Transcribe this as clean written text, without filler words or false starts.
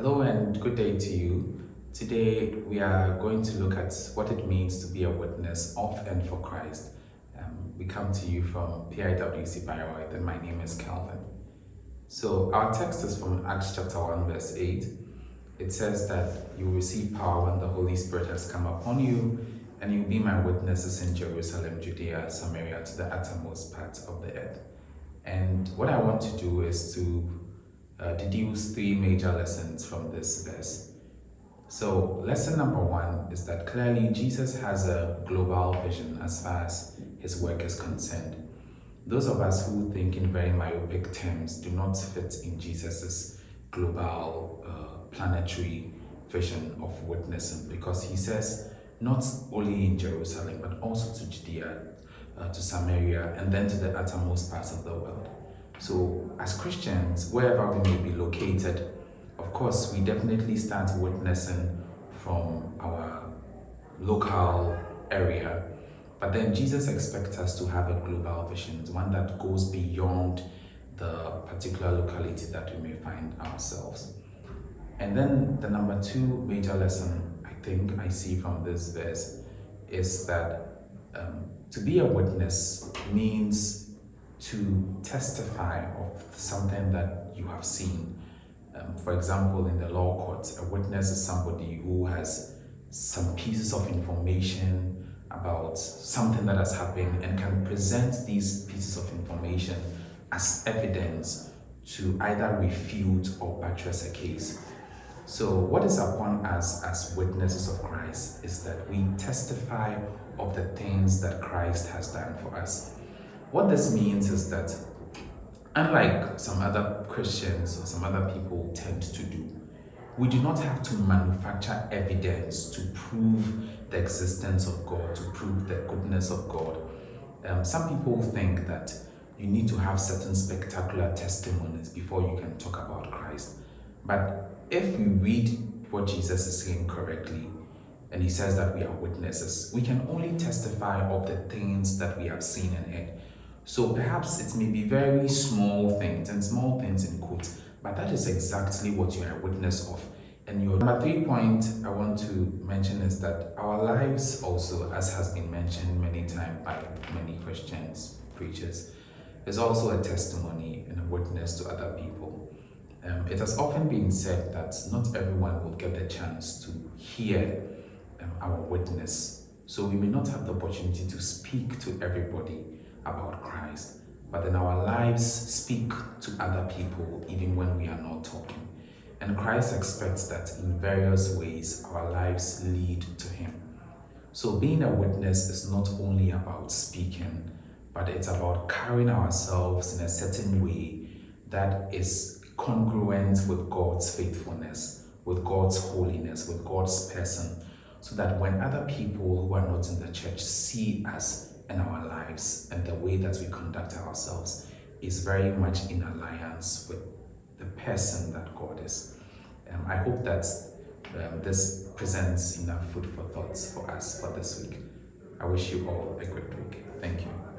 Hello and good day to you. Today we are going to look at what it means to be a witness of and for Christ. We come to you from PIWC Bayreuth, and my name is Kelvin. So our text is from Acts chapter 1 verse 8. It says that you will receive power when the Holy Spirit has come upon you, and you'll be my witnesses in Jerusalem, Judea, and Samaria, to the uttermost parts of the earth. And what I want to do is to deduce three major lessons from this verse. So, lesson number one is that clearly Jesus has a global vision as far as his work is concerned. Those of us who think in very myopic terms do not fit in Jesus's global planetary vision of witnessing, because he says not only in Jerusalem but also to Judea, to Samaria, and then to the uttermost parts of the world. So as Christians, wherever we may be located, of course, we definitely start witnessing from our local area. But then Jesus expects us to have a global vision, one that goes beyond the particular locality that we may find ourselves. And then the number two major lesson I think I see from this verse is that to be a witness means to testify of something that you have seen. For example, in the law court, a witness is somebody who has some pieces of information about something that has happened and can present these pieces of information as evidence to either refute or buttress a case. So what is upon us as witnesses of Christ is that we testify of the things that Christ has done for us. What this means is that, unlike some other Christians or some other people tend to do, we do not have to manufacture evidence to prove the existence of God, to prove the goodness of God. Some people think that you need to have certain spectacular testimonies before you can talk about Christ. But if we read what Jesus is saying correctly, and he says that we are witnesses, we can only testify of the things that we have seen and heard. So perhaps it may be very small things, and small things in quotes, but that is exactly what you are a witness of. And your number 3 point I want to mention is that our lives also, as has been mentioned many times by many Christians, preachers, is also a testimony and a witness to other people. It has often been said that not everyone will get the chance to hear our witness. So we may not have the opportunity to speak to everybody about Christ, but then our lives speak to other people even when we are not talking. And Christ expects that in various ways our lives lead to him. So being a witness is not only about speaking, but it's about carrying ourselves in a certain way that is congruent with God's faithfulness, with God's holiness, with God's person, so that when other people who are not in the church see us and our lives and the way that we conduct ourselves is very much in alliance with the person that God is. I hope that this presents enough food for thoughts for us for this week. I wish you all a great week. Thank you.